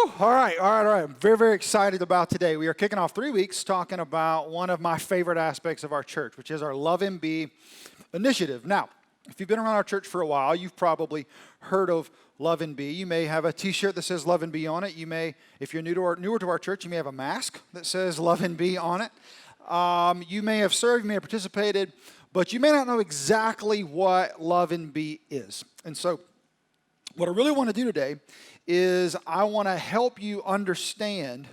All right. I'm very, very excited about today. We are kicking off 3 weeks talking about one of my favorite aspects of our church, which is our Love and Be initiative. Now, if you've been around our church for a while, you've probably heard of Love and Be. You may have a t-shirt that says Love and Be on it. You may, if you're newer to our church, you may have a mask that says Love and Be on it. You may have served, you may have participated, but you may not know exactly what Love and Be is. And so what I really want to do today is I want to help you understand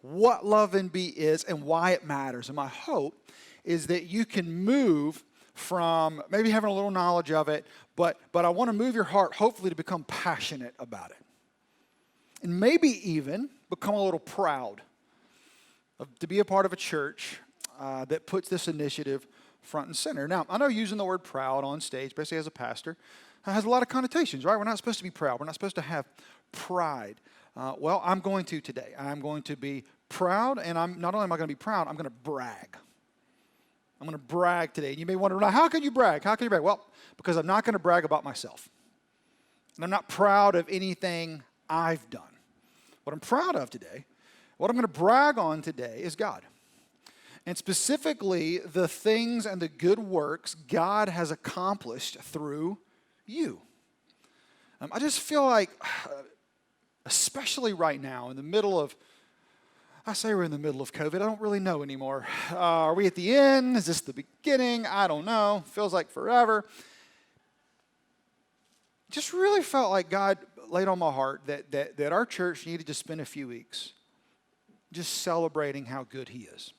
what Love and Be is and why it matters. And my hope is that you can move from maybe having a little knowledge of it, but I want to move your heart hopefully to become passionate about it. And maybe even become a little proud to be a part of a church that puts this initiative front and center. Now, I know using the word proud on stage, especially as a pastor, has a lot of connotations, right? We're not supposed to be proud. We're not supposed to have pride. Well, I'm going to today. I'm going to be proud, and not only am I going to be proud, I'm going to brag. I'm going to brag today. And you may wonder, how can you brag? How can you brag? Well, because I'm not going to brag about myself. And I'm not proud of anything I've done. What I'm proud of today, what I'm going to brag on today is God. And specifically, the things and the good works God has accomplished through you. I just feel like, especially right now, in the middle of, I say we're in the middle of COVID. I don't really know anymore. Are we at the end? Is this the beginning? I don't know. Feels like forever. Just really felt like God laid on my heart that our church needed to spend a few weeks just celebrating how good He is.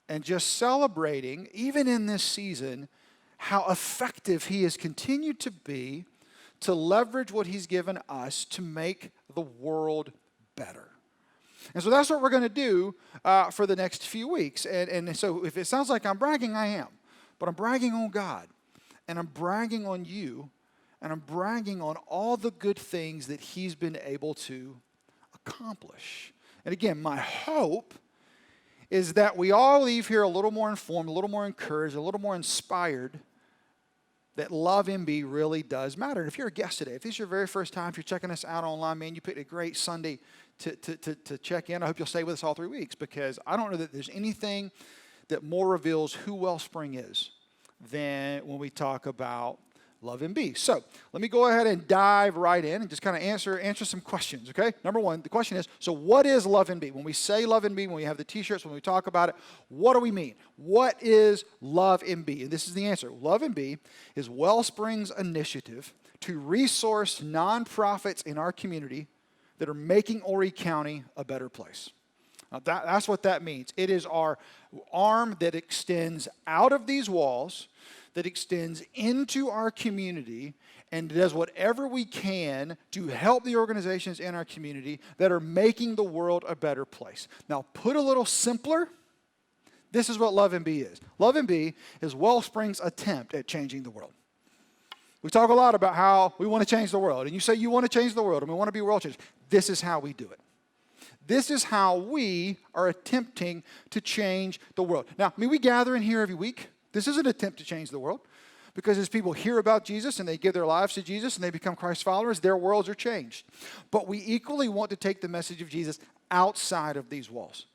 And just celebrating, even in this season, how effective He has continued to be to leverage what He's given us to make the world better. And so that's what we're going to do for the next few weeks. And so if it sounds like I'm bragging, I am. But I'm bragging on God. And I'm bragging on you. And I'm bragging on all the good things that He's been able to accomplish. And again, my hope is that we all leave here a little more informed, a little more encouraged, a little more inspired that Love and Be really does matter. And if you're a guest today, if this is your very first time, if you're checking us out online, man, you picked a great Sunday to check in. I hope you'll stay with us all 3 weeks, because I don't know that there's anything that more reveals who Wellspring is than when we talk about Love and Be. So let me go ahead and dive right in and just kind of answer some questions, okay? Number one, the question is, so what is Love and Be? When we say Love and Be, when we have the t-shirts, when we talk about it, what do we mean? What is Love and Be? And this is the answer. Love and Be is Wellspring's initiative to resource nonprofits in our community that are making Horry County a better place. Now that's what that means. It is our arm that extends out of these walls, that extends into our community, and does whatever we can to help the organizations in our community that are making the world a better place. Now, put a little simpler, this is what Love and Be is. Love and Be is Wellspring's attempt at changing the world. We talk a lot about how we want to change the world, and you say you want to change the world, and we want to be world changers. This is how we do it. This is how we are attempting to change the world. Now, we gather in here every week. This is an attempt to change the world, because as people hear about Jesus and they give their lives to Jesus and they become Christ followers, their worlds are changed. But we equally want to take the message of Jesus outside of these walls,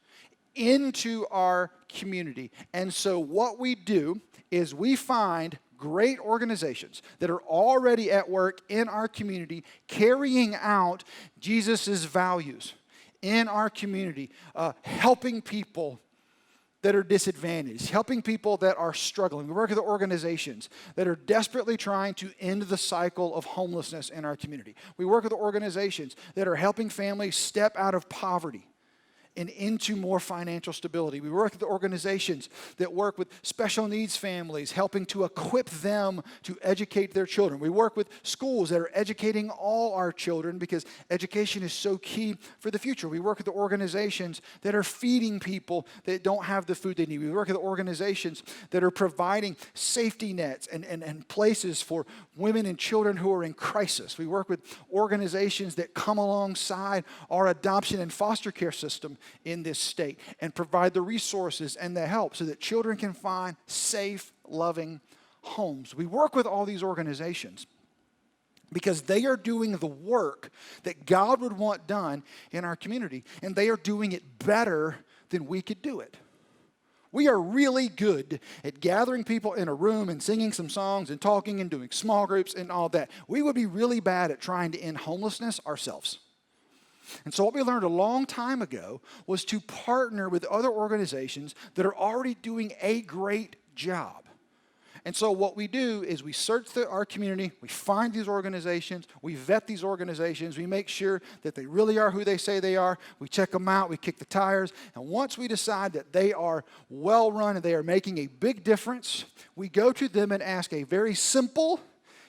into our community. And so what we do is we find great organizations that are already at work in our community, carrying out Jesus' values in our community, helping people that are disadvantaged, helping people that are struggling. We work with organizations that are desperately trying to end the cycle of homelessness in our community. We work with organizations that are helping families step out of poverty and into more financial stability. We work with organizations that work with special needs families, helping to equip them to educate their children. We work with schools that are educating all our children, because education is so key for the future. We work with organizations that are feeding people that don't have the food they need. We work with organizations that are providing safety nets and places for women and children who are in crisis. We work with organizations that come alongside our adoption and foster care system in this state and provide the resources and the help so that children can find safe, loving homes. We work with all these organizations because they are doing the work that God would want done in our community, and they are doing it better than we could do it. We are really good at gathering people in a room and singing some songs and talking and doing small groups and all that. We would be really bad at trying to end homelessness ourselves. And so what we learned a long time ago was to partner with other organizations that are already doing a great job. And so what we do is we search our community, we find these organizations, we vet these organizations, we make sure that they really are who they say they are, we check them out, we kick the tires, and once we decide that they are well run and they are making a big difference, we go to them and ask a very simple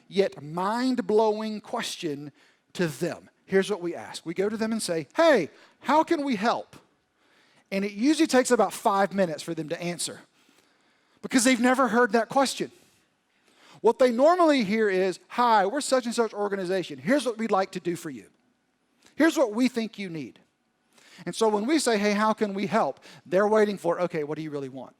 yet mind-blowing question to them. Here's what we ask. We go to them and say, hey, how can we help? And it usually takes about 5 minutes for them to answer, because they've never heard that question. What they normally hear is, hi, we're such and such organization. Here's what we'd like to do for you. Here's what we think you need. And so when we say, hey, how can we help? They're waiting for, okay, what do you really want?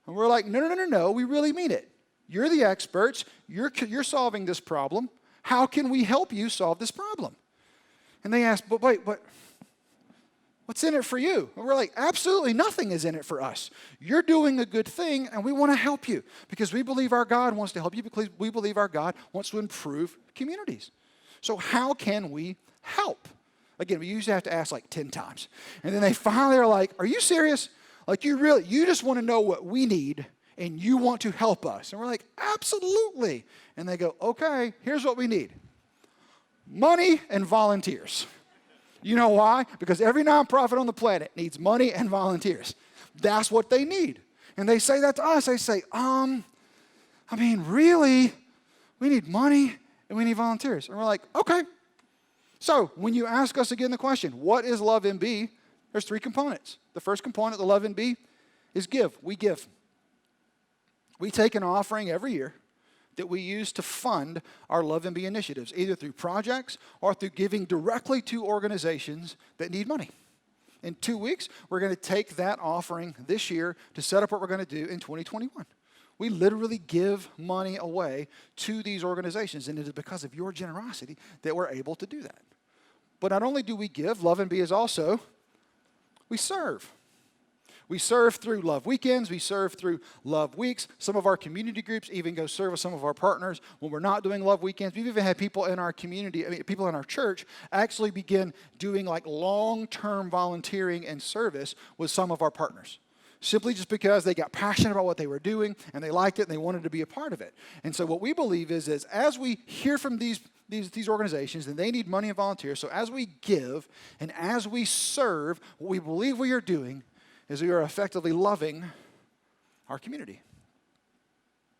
And we're like, no, we really mean it. You're the experts. You're solving this problem. How can we help you solve this problem? And they ask, but wait, what's in it for you? And we're like, absolutely nothing is in it for us. You're doing a good thing, and we want to help you because we believe our God wants to help you, because we believe our God wants to improve communities. So how can we help? Again, we usually have to ask like 10 times. And then they finally are like, are you serious? Like you just want to know what we need, and you want to help us. And we're like, absolutely. And they go, okay, here's what we need. Money and volunteers. You know why? Because every nonprofit on the planet needs money and volunteers. That's what they need. And they say that to us. They say, really? We need money and we need volunteers. And we're like, okay. So when you ask us again the question, what is Love MB? There's 3 components. The first component of Love MB is give. We give. We take an offering every year that we use to fund our Love MB initiatives, either through projects or through giving directly to organizations that need money. In 2 weeks, we're going to take that offering this year to set up what we're going to do in 2021. We literally give money away to these organizations, and it is because of your generosity that we're able to do that. But not only do we give, Love MB is also, we serve. We serve through Love Weekends. We serve through Love Weeks. Some of our community groups even go serve with some of our partners when we're not doing Love Weekends. We've even had people in our community, people in our church, actually begin doing like long-term volunteering and service with some of our partners, simply just because they got passionate about what they were doing and they liked it and they wanted to be a part of it. And so what we believe is as we hear from these organizations, and they need money and volunteers, so as we give and as we serve, what we believe we are doing is we are effectively loving our community.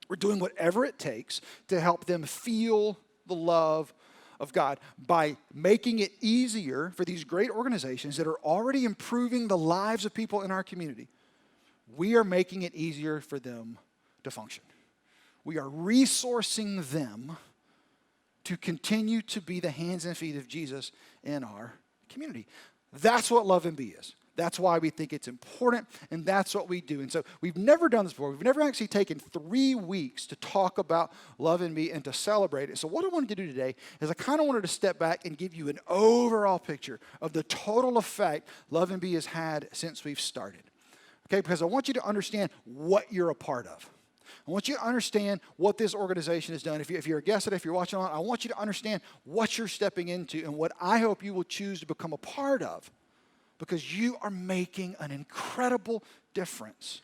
We're doing whatever it takes to help them feel the love of God by making it easier for these great organizations that are already improving the lives of people in our community. We are making it easier for them to function. We are resourcing them to continue to be the hands and feet of Jesus in our community. That's what Love MB is. That's why we think it's important, and that's what we do. And so we've never done this before. We've never actually taken 3 weeks to talk about Love MB and to celebrate it. So what I wanted to do today is I kind of wanted to step back and give you an overall picture of the total effect Love MB has had since we've started. Okay, because I want you to understand what you're a part of. I want you to understand what this organization has done. If you're a guest, if you're watching on, I want you to understand what you're stepping into and what I hope you will choose to become a part of, because you are making an incredible difference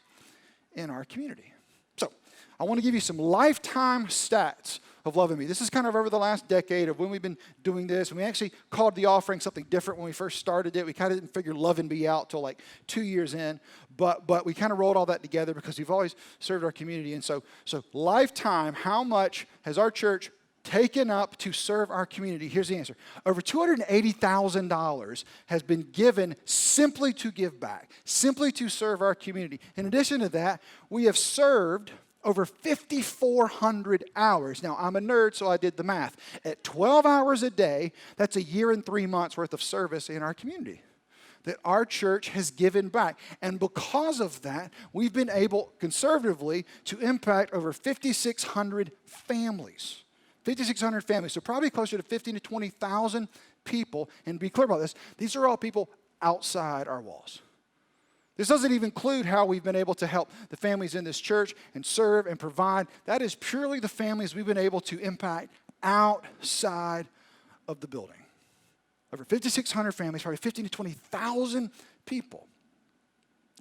in our community. So I want to give you some lifetime stats of Love MB. This is kind of over the last decade of when we've been doing this. And we actually called the offering something different when we first started it. We kind of didn't figure Love MB out till like 2 years in. But we kind of rolled all that together because we've always served our community. And so lifetime, how much has our church taken up to serve our community? Here's the answer. Over $280,000 has been given simply to give back, simply to serve our community. In addition to that, we have served over 5,400 hours. Now, I'm a nerd, so I did the math. At 12 hours a day, that's a year and 3 months worth of service in our community that our church has given back. And because of that, we've been able, conservatively, to impact over 5,600 families. 5,600 families, so probably closer to 15 to 20,000 people. And be clear about this, these are all people outside our walls. This doesn't even include how we've been able to help the families in this church and serve and provide. That is purely the families we've been able to impact outside of the building. Over 5,600 families, probably 15 to 20,000 people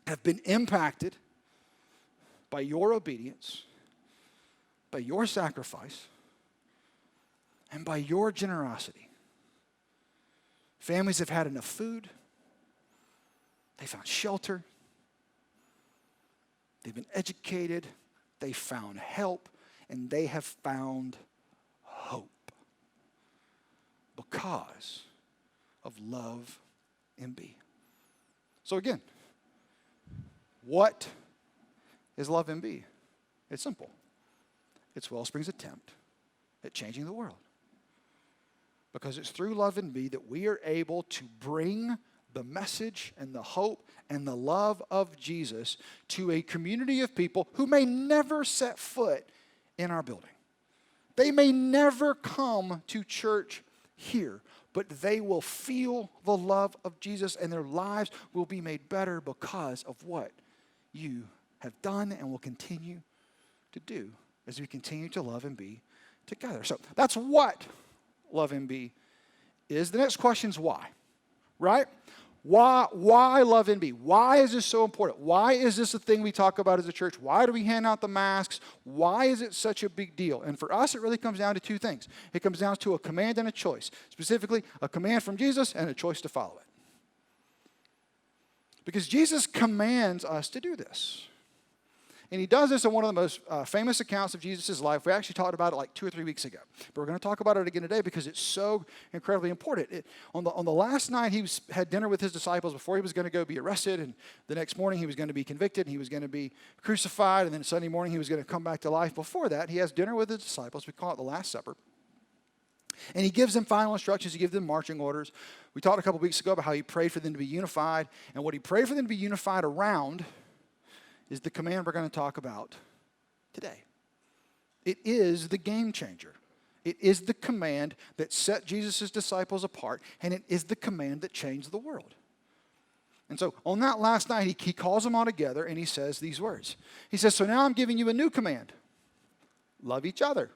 have been impacted by your obedience, by your sacrifice, and by your generosity. Families have had enough food. They found shelter. They've been educated. They found help. And they have found hope because of Love MB. So again, what is Love MB? It's simple. It's Wellspring's attempt at changing the world. Because it's through Love MB that we are able to bring the message and the hope and the love of Jesus to a community of people who may never set foot in our building. They may never come to church here, but they will feel the love of Jesus and their lives will be made better because of what you have done and will continue to do as we continue to love and be together. So that's what Love MB is. The next question is why, right? Why Love MB? Why is this so important? Why is this a thing we talk about as a church? Why do we hand out the masks? Why is it such a big deal? And for us, it really comes down to two things. It comes down to a command and a choice. Specifically, a command from Jesus and a choice to follow it. Because Jesus commands us to do this. And he does this in one of the most famous accounts of Jesus' life. We actually talked about it like 2 or 3 weeks ago. But we're going to talk about it again today because it's so incredibly important. On the last night, he had dinner with his disciples before he was going to go be arrested. And the next morning, he was going to be convicted. And he was going to be crucified. And then Sunday morning, he was going to come back to life. Before that, he has dinner with his disciples. We call it the Last Supper. And he gives them final instructions. He gives them marching orders. We talked a couple weeks ago about how he prayed for them to be unified. And what he prayed for them to be unified around is the command we're going to talk about today. It is the game changer. It is the command that set Jesus' disciples apart, and it is the command that changed the world. And so on that last night, he calls them all together, and he says these words. He says, so now I'm giving you a new command. Love each other.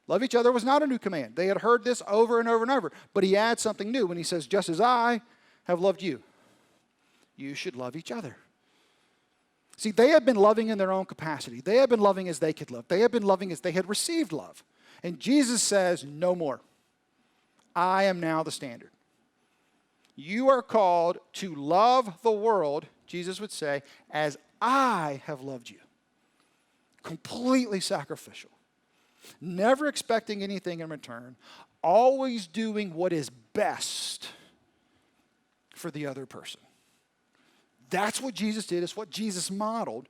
Love each other was not a new command. They had heard this over and over and over, but he adds something new when he says, just as I have loved you, you should love each other. See, they had been loving in their own capacity. They had been loving as they could love. They had been loving as they had received love. And Jesus says, no more. I am now the standard. You are called to love the world, Jesus would say, as I have loved you. Completely sacrificial. Never expecting anything in return. Always doing what is best for the other person. That's what Jesus did. It's what Jesus modeled.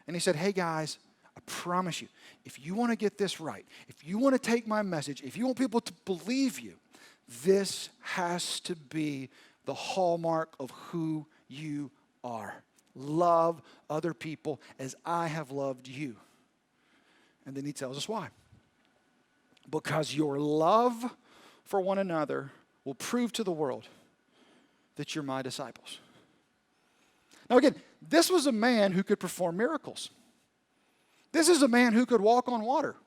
And he said, hey guys, I promise you, if you want to get this right, if you want to take my message, if you want people to believe you, this has to be the hallmark of who you are. Love other people as I have loved you. And then he tells us why. Because your love for one another will prove to the world that you're my disciples. Now again, this was a man who could perform miracles. This is a man who could walk on water.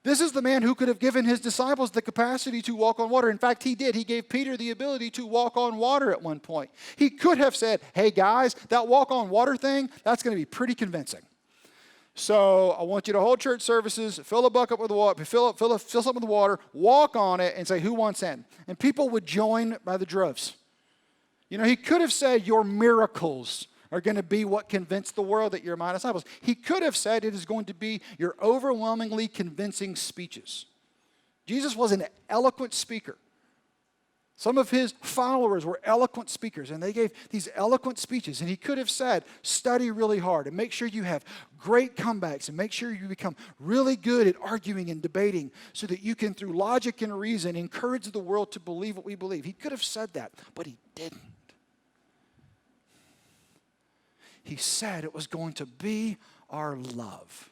This is the man who could have given his disciples the capacity to walk on water. In fact, he did. He gave Peter the ability to walk on water at one point. He could have said, hey guys, that walk on water thing, that's going to be pretty convincing. So I want you to hold church services, fill a bucket with water, fill something with water, walk on it, and say, who wants in? And people would join by the droves. You know, he could have said, your miracles are going to be what convinced the world that you're my disciples. He could have said it is going to be your overwhelmingly convincing speeches. Jesus was an eloquent speaker. Some of his followers were eloquent speakers, and they gave these eloquent speeches. And he could have said, study really hard and make sure you have great comebacks and make sure you become really good at arguing and debating so that you can, through logic and reason, encourage the world to believe what we believe. He could have said that, but he didn't. He said it was going to be our love.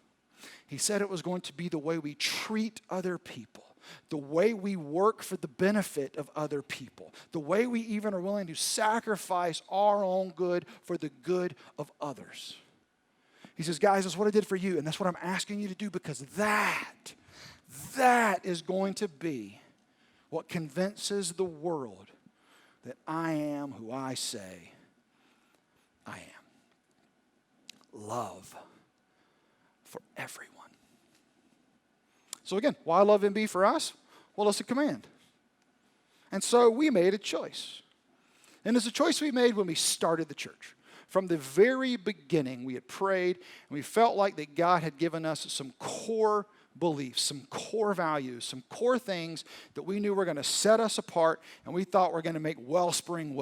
He said it was going to be the way we treat other people, the way we work for the benefit of other people, the way we even are willing to sacrifice our own good for the good of others. He says, guys, that's what I did for you, and that's what I'm asking you to do, because that is going to be what convinces the world that I am who I say I am. Love for everyone. So again, why love and be for us? Well, it's a command. And so we made a choice. And it's a choice we made when we started the church. From the very beginning, we had prayed, and we felt like that God had given us some core beliefs, some core values, some core things that we knew were going to set us apart, and we thought were going to make Wellspring.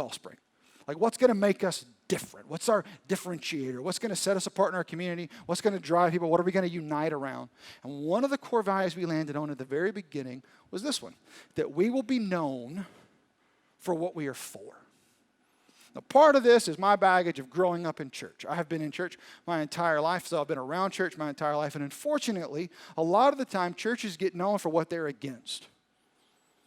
Like, what's going to make us different? What's our differentiator? What's going to set us apart in our community? What's going to drive people? What are we going to unite around? And one of the core values we landed on at the very beginning was this one, that we will be known for what we are for. Now, part of this is my baggage of growing up in church. I have been in church my entire life, so I've been around church my entire life. And unfortunately, a lot of the time, churches get known for what they're against.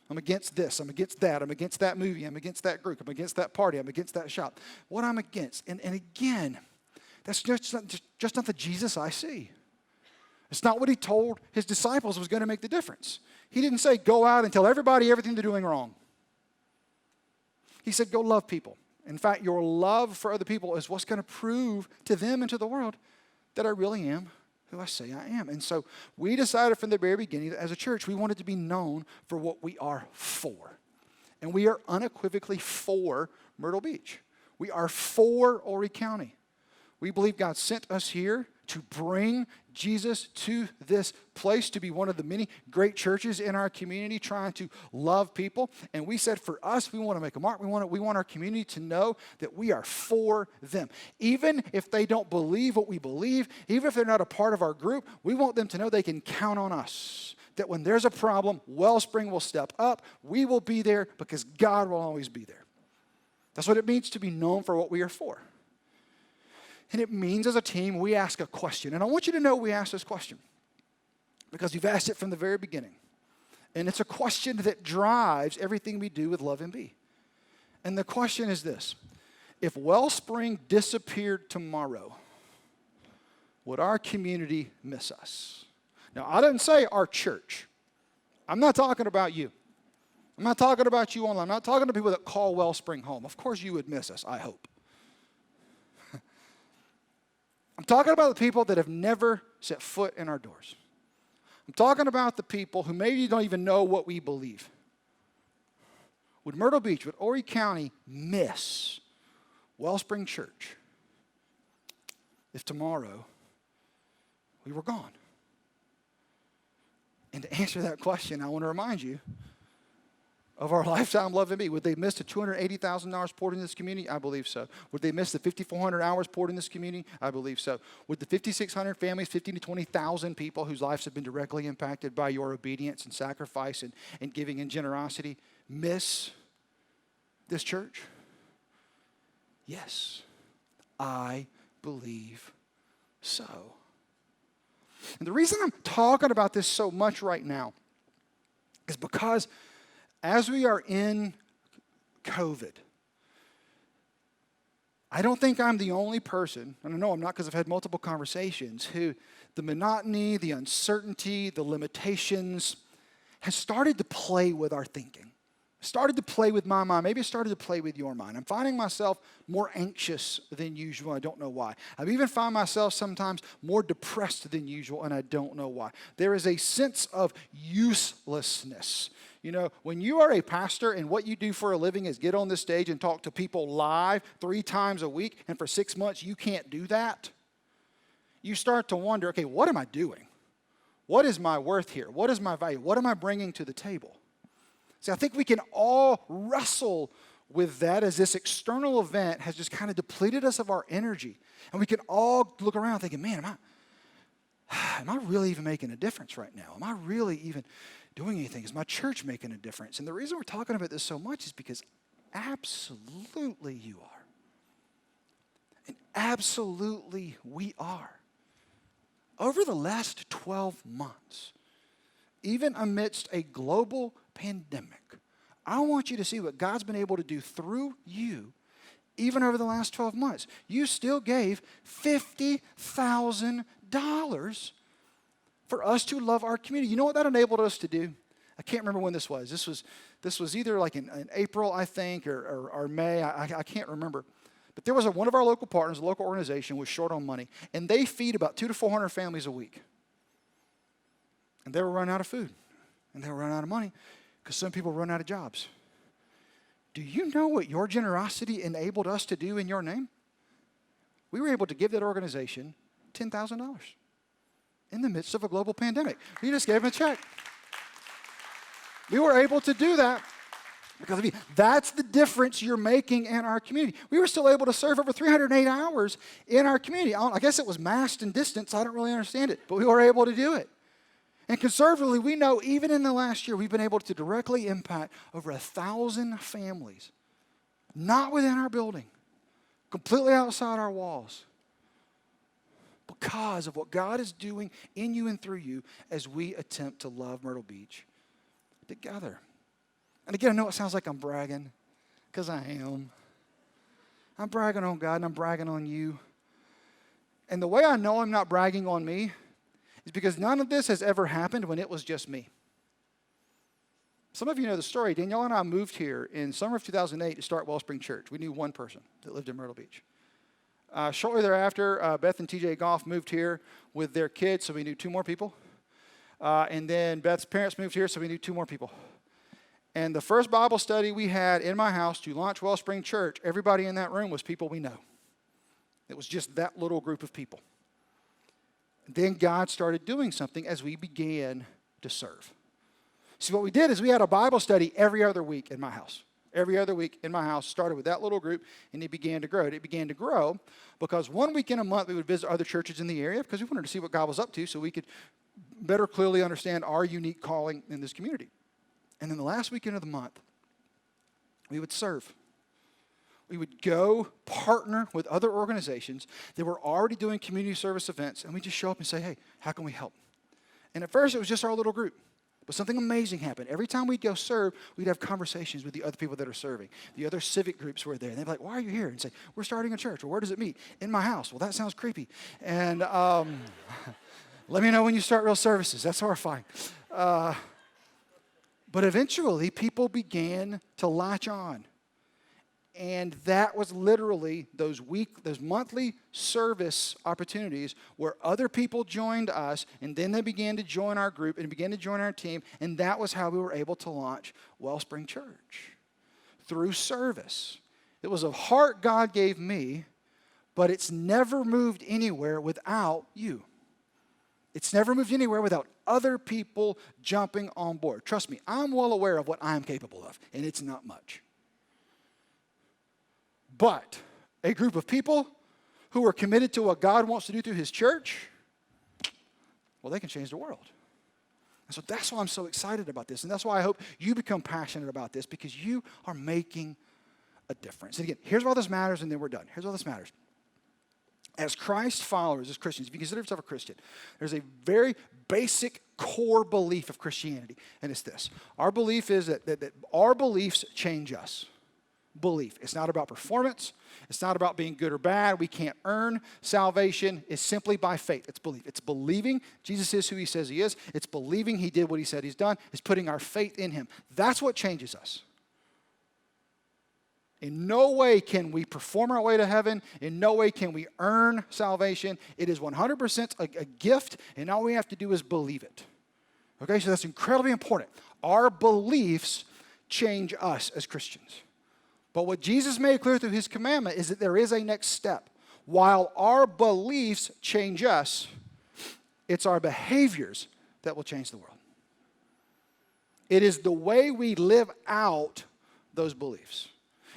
I'm against this, I'm against that, I'm against that movie, I'm against that group, I'm against that party, I'm against that shop. What I'm against. And again, that's just not the Jesus I see. It's not what he told his disciples was going to make the difference. He didn't say, go out and tell everybody everything they're doing wrong. He said, go love people. In fact, your love for other people is what's going to prove to them and to the world that I really am who I say I am. And so we decided from the very beginning that as a church, we wanted to be known for what we are for. And we are unequivocally for Myrtle Beach. We are for Horry County. We believe God sent us here to bring Jesus to this place, to be one of the many great churches in our community trying to love people. And we said for us, we want to make a mark. We want our community to know that we are for them. Even if they don't believe what we believe, even if they're not a part of our group, we want them to know they can count on us. That when there's a problem, Wellspring will step up. We will be there because God will always be there. That's what it means to be known for what we are for. And it means as a team, we ask a question. And I want you to know we ask this question because we've asked it from the very beginning. And it's a question that drives everything we do with Love and Be. And the question is this: if Wellspring disappeared tomorrow, would our community miss us? Now, I didn't say our church. I'm not talking about you. I'm not talking about you online. I'm not talking to people that call Wellspring home. Of course you would miss us, I hope. I'm talking about the people that have never set foot in our doors. I'm talking about the people who maybe don't even know what we believe. Would Myrtle Beach, would Horry County miss Wellspring Church if tomorrow we were gone? And to answer that question, I want to remind you of our lifetime Love and Be. Would they miss the $280,000 poured in this community? I believe so. Would they miss the 5,400 hours poured in this community? I believe so. Would the 5,600 families, 15,000 to 20,000 people whose lives have been directly impacted by your obedience and sacrifice and giving and generosity miss this church? Yes, I believe so. And the reason I'm talking about this so much right now is because as we are in COVID, I don't think I'm the only person, and I know I'm not because I've had multiple conversations, who the monotony, the uncertainty, the limitations has started to play with our thinking. Started to play with my mind. Maybe it started to play with your mind. I'm finding myself more anxious than usual. I don't know why. I even find myself sometimes more depressed than usual, and I don't know why. There is a sense of uselessness. You know, when you are a pastor and what you do for a living is get on the stage and talk to people live 3 times a week, and for 6 months you can't do that, you start to wonder, okay, what am I doing? What is my worth here? What is my value? What am I bringing to the table? See, I think we can all wrestle with that as this external event has just kind of depleted us of our energy. And we can all look around thinking, man, am I really even making a difference right now? Am I really even doing anything? Is my church making a difference? And the reason we're talking about this so much is because absolutely you are. And absolutely we are. over the last 12 months, even amidst a global pandemic, I want you to see what God's been able to do through you, even over the last 12 months. You still gave $50,000 for us to love our community. You know what that enabled us to do? I can't remember when this was. This was either like in April, I think, or May. I can't remember. But there was one of our local partners, a local organization, was short on money, and they feed about 200 to 400 families a week. And they were running out of food, and they were running out of money because some people run out of jobs. Do you know what your generosity enabled us to do in your name? We were able to give that organization $10,000 in the midst of a global pandemic. We just gave them a check. We were able to do that because of you. That's the difference you're making in our community. We were still able to serve over 308 hours in our community. I guess it was masked and distanced. I don't really understand it, but we were able to do it. And conservatively, we know even in the last year, we've been able to directly impact over 1,000 families, not within our building, completely outside our walls, because of what God is doing in you and through you as we attempt to love Myrtle Beach together. And again, I know it sounds like I'm bragging, because I am. I'm bragging on God and I'm bragging on you. And the way I know I'm not bragging on me is because none of this has ever happened when it was just me. Some of you know the story. Danielle and I moved here in summer of 2008 to start Wellspring Church. We knew one person that lived in Myrtle Beach. Shortly thereafter, Beth and TJ Goff moved here with their kids, so we knew two more people. And then Beth's parents moved here, so we knew two more people. And the first Bible study we had in my house to launch Wellspring Church, everybody in that room was people we know. It was just that little group of people. Then God started doing something as we began to serve. See, what we did is we had a Bible study every other week in my house. Every other week in my house started with that little group, and it began to grow. It began to grow because one week in a month we would visit other churches in the area because we wanted to see what God was up to so we could better clearly understand our unique calling in this community. And then the last weekend of the month, we would serve. We would go partner with other organizations that were already doing community service events, and we'd just show up and say, hey, how can we help? And at first, it was just our little group. But something amazing happened. Every time we'd go serve, we'd have conversations with the other people that are serving. The other civic groups were there. And they'd be like, why are you here? And say, we're starting a church. Well, where does it meet? In my house. Well, that sounds creepy. And let me know when you start real services. That's horrifying. But eventually, people began to latch on. And that was literally those monthly service opportunities where other people joined us, and then they began to join our group and began to join our team, and that was how we were able to launch Wellspring Church, through service. It was a heart God gave me, but it's never moved anywhere without you. It's never moved anywhere without other people jumping on board. Trust me, I'm well aware of what I'm capable of, and it's not much. But a group of people who are committed to what God wants to do through His church, well, they can change the world. And so that's why I'm so excited about this. And that's why I hope you become passionate about this, because you are making a difference. And again, here's why this matters, and then we're done. Here's why this matters. As Christ followers, as Christians, if you consider yourself a Christian, there's a very basic core belief of Christianity, and it's this. Our belief is that our beliefs change us. Belief. It's not about performance. It's not about being good or bad. We can't earn salvation. It's simply by faith. It's belief. It's believing Jesus is who He says He is. It's believing He did what He said He's done. It's putting our faith in Him. That's what changes us. In no way can we perform our way to heaven. In no way can we earn salvation. It is 100% a gift, and all we have to do is believe it. Okay, so that's incredibly important. Our beliefs change us as Christians. But what Jesus made clear through His commandment is that there is a next step. While our beliefs change us, it's our behaviors that will change the world. It is the way we live out those beliefs.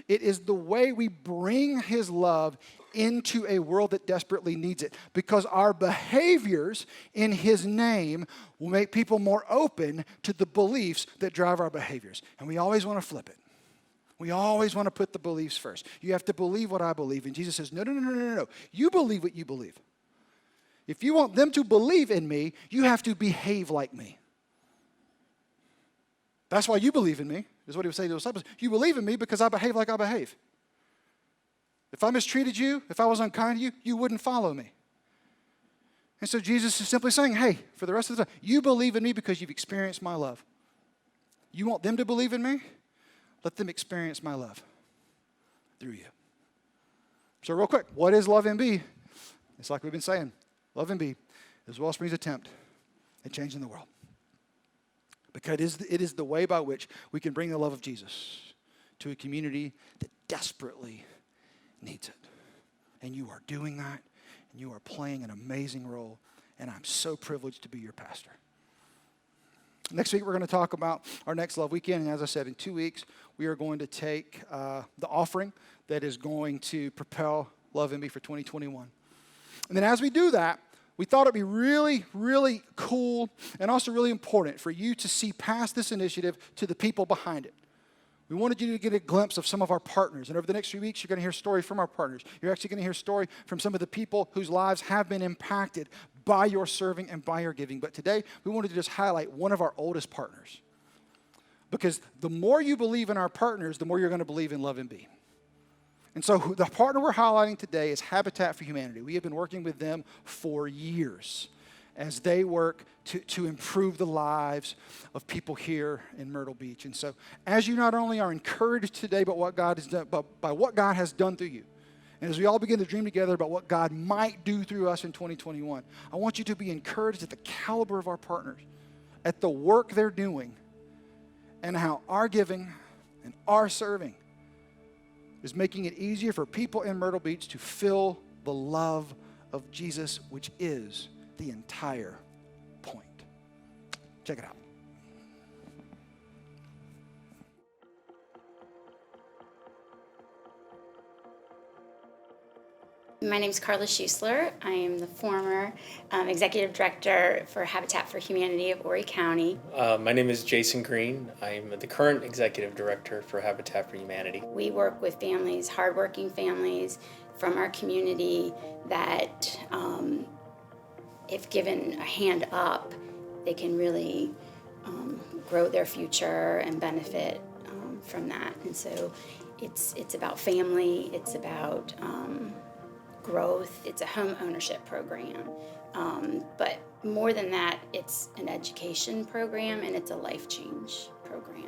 It is the way we bring His love into a world that desperately needs it. Because our behaviors in His name will make people more open to the beliefs that drive our behaviors. And we always want to flip it. We always want to put the beliefs first. You have to believe what I believe. And Jesus says, no. You believe what you believe. If you want them to believe in me, you have to behave like me. That's why you believe in me, is what he would say to the disciples. You believe in me because I behave like I behave. If I mistreated you, if I was unkind to you, you wouldn't follow me. And so Jesus is simply saying, hey, for the rest of the time, you believe in me because you've experienced my love. You want them to believe in me? Let them experience my love through you. So real quick, what is Love MB? It's like we've been saying. Love MB is Wellspring's attempt at changing the world. Because it is the way by which we can bring the love of Jesus to a community that desperately needs it. And you are doing that, and you are playing an amazing role, and I'm so privileged to be your pastor. Next week, we're going to talk about our next Love Weekend, and as I said, in 2 weeks, we are going to take the offering that is going to propel Love MB for 2021. And then as we do that, we thought it'd be really, really cool and also really important for you to see past this initiative to the people behind it. We wanted you to get a glimpse of some of our partners. And over the next few weeks, you're going to hear story from our partners. You're actually going to hear story from some of the people whose lives have been impacted by your serving and by your giving. But today, we wanted to just highlight one of our oldest partners. Because the more you believe in our partners, the more you're going to believe in Love MB. And so the partner we're highlighting today is Habitat for Humanity. We have been working with them for years as they work to improve the lives of people here in Myrtle Beach. And so as you not only are encouraged today by what God has done, but by what God has done through you, and as we all begin to dream together about what God might do through us in 2021, I want you to be encouraged at the caliber of our partners, at the work they're doing, and how our giving and our serving is making it easier for people in Myrtle Beach to feel the love of Jesus, which is the entire point. Check it out. My name is Carla Schuessler. I am the former Executive Director for Habitat for Humanity of Horry County. My name is Jason Green. I'm the current Executive Director for Habitat for Humanity. We work with families, hardworking families from our community that, if given a hand up, they can really grow their future and benefit from that. And so it's about family, it's about growth. It's a home ownership program. But more than that, it's an education program and it's a life change program.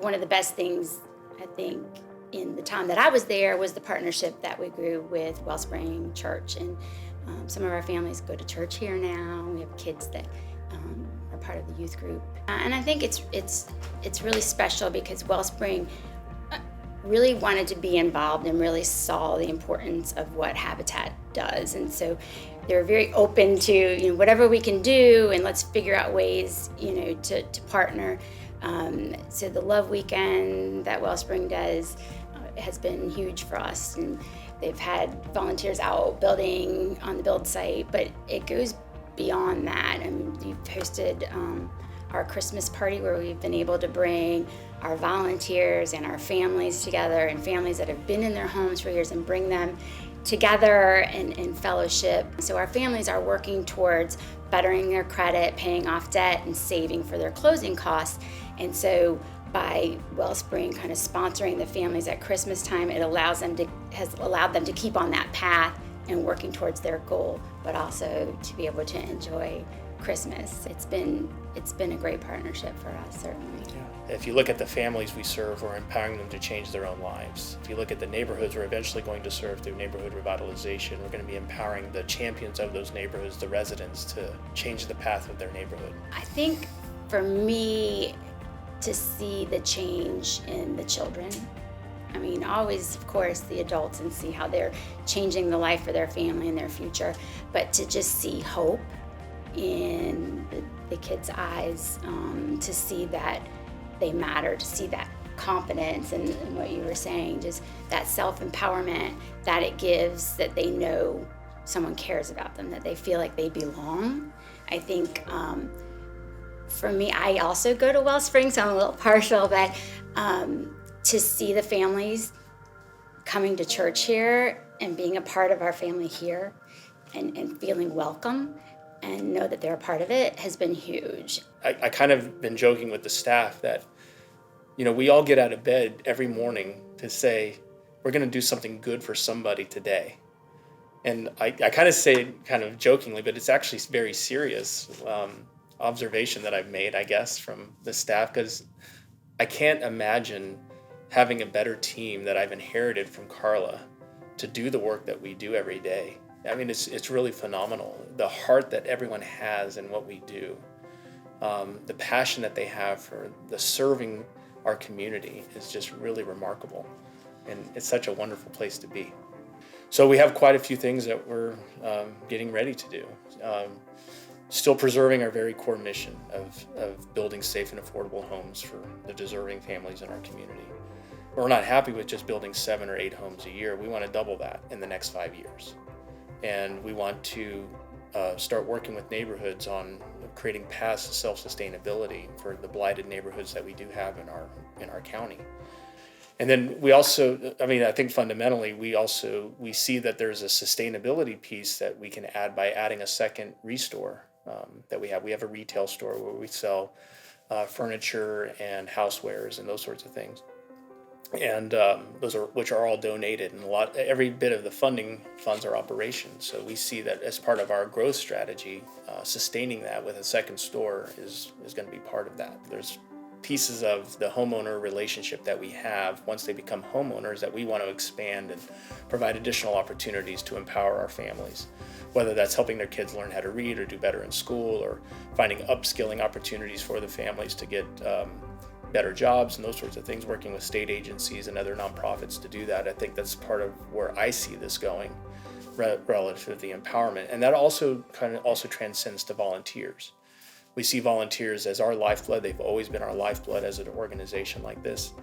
One of the best things, I think, in the time that I was there was the partnership that we grew with Wellspring Church. And some of our families go to church here now. We have kids that are part of the youth group. And I think it's really special because Wellspring really wanted to be involved and really saw the importance of what Habitat does. And so they're very open to, whatever we can do, and let's figure out ways, to partner. So the Love Weekend that Wellspring does has been huge for us. And they've had volunteers out building on the build site, but it goes beyond that. I mean, we've hosted our Christmas party where we've been able to bring our volunteers and our families together, and families that have been in their homes for years, and bring them together in fellowship. So our families are working towards bettering their credit, paying off debt, and saving for their closing costs. And so by Wellspring kind of sponsoring the families at Christmas time, has allowed them to keep on that path and working towards their goal, but also to be able to enjoy Christmas. It's been a great partnership for us, certainly. Yeah. If you look at the families we serve, we're empowering them to change their own lives. If you look at the neighborhoods we're eventually going to serve through neighborhood revitalization, we're going to be empowering the champions of those neighborhoods, the residents, to change the path of their neighborhood. I think for me, to see the change in the children, I mean, always, of course, the adults, and see how they're changing the life of their family and their future, but to just see hope in the kids' eyes, to see that they matter, to see that confidence and what you were saying, just that self-empowerment that it gives, that they know someone cares about them, that they feel like they belong. I think for me, I also go to Wellspring, so I'm a little partial, but to see the families coming to church here and being a part of our family here and feeling welcome and know that they're a part of it has been huge. I kind of been joking with the staff that, we all get out of bed every morning to say, we're going to do something good for somebody today. And I kind of say it kind of jokingly, but it's actually very serious observation that I've made, I guess, from the staff, because I can't imagine having a better team that I've inherited from Carla to do the work that we do every day. I mean, it's really phenomenal. The heart that everyone has in what we do, the passion that they have for the serving our community is just really remarkable. And it's such a wonderful place to be. So we have quite a few things that we're getting ready to do. Still preserving our very core mission of building safe and affordable homes for the deserving families in our community. We're not happy with just building 7 or 8 homes a year. We want to double that in the next 5 years. And we want to start working with neighborhoods on creating paths to self-sustainability for the blighted neighborhoods that we do have in our county. And then we also, I think fundamentally, we see that there's a sustainability piece that we can add by adding a second restore that we have. We have a retail store where we sell furniture and housewares and those sorts of things. And which are all donated, and every bit of the funding funds our operations. So we see that as part of our growth strategy, sustaining that with a second store is going to be part of that. There's pieces of the homeowner relationship that we have once they become homeowners that we want to expand and provide additional opportunities to empower our families, whether that's helping their kids learn how to read or do better in school, or finding upskilling opportunities for the families to get better jobs and those sorts of things, working with state agencies and other nonprofits to do that. I think that's part of where I see this going relative to the empowerment. And that also transcends to volunteers. We see volunteers as our lifeblood. They've always been our lifeblood as an organization like this.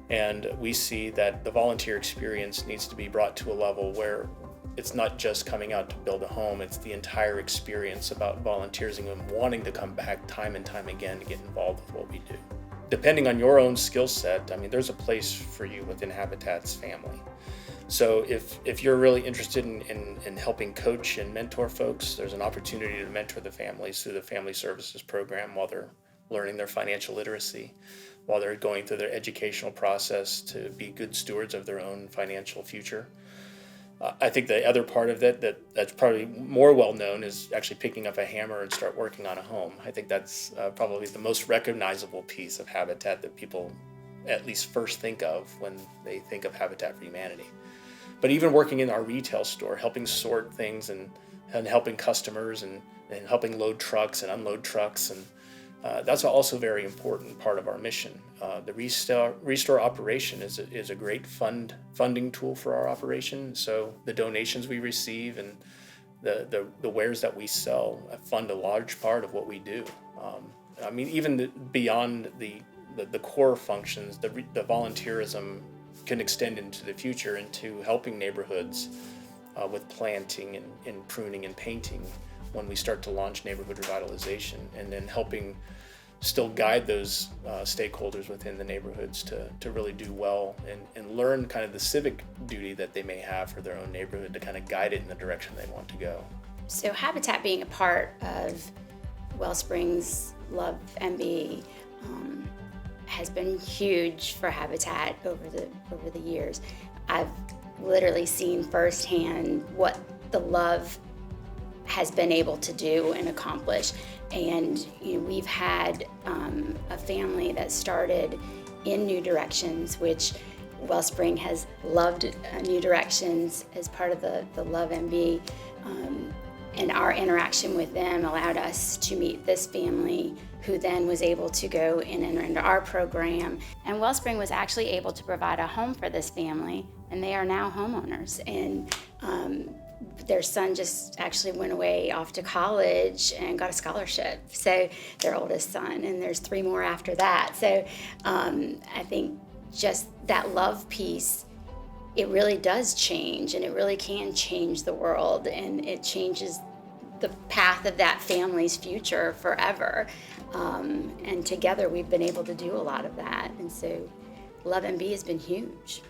And we see that the volunteer experience needs to be brought to a level where it's not just coming out to build a home, it's the entire experience about volunteerism and wanting to come back time and time again to get involved with what we do. Depending on your own skill set, there's a place for you within Habitat's family. So if you're really interested in helping coach and mentor folks, there's an opportunity to mentor the families through the Family Services Program while they're learning their financial literacy, while they're going through their educational process to be good stewards of their own financial future. I think the other part of that's probably more well known is actually picking up a hammer and start working on a home. I think that's probably the most recognizable piece of Habitat that people at least first think of when they think of Habitat for Humanity. But even working in our retail store, helping sort things and helping customers and helping load trucks and unload trucks, and that's also a very important part of our mission. The restore operation is a great funding tool for our operation. So the donations we receive and the wares that we sell fund a large part of what we do. Even beyond the core functions, the volunteerism can extend into the future into helping neighborhoods with planting and pruning and painting when we start to launch neighborhood revitalization, and then helping still guide those stakeholders within the neighborhoods to really do well and learn kind of the civic duty that they may have for their own neighborhood to kind of guide it in the direction they want to go. So Habitat being a part of Wellspring's Love MB has been huge for Habitat over the years. I've literally seen firsthand what the Love has been able to do and accomplish. And we've had a family that started in New Directions, which Wellspring has loved New Directions as part of the Love MB. And our interaction with them allowed us to meet this family, who then was able to go and enter into our program. And Wellspring was actually able to provide a home for this family, and they are now homeowners. And their son just actually went away off to college and got a scholarship. So their oldest son, and there's 3 more after that. So I think just that love piece, it really does change, and it really can change the world, and it changes the path of that family's future forever. And together we've been able to do a lot of that. And so Love MB has been huge.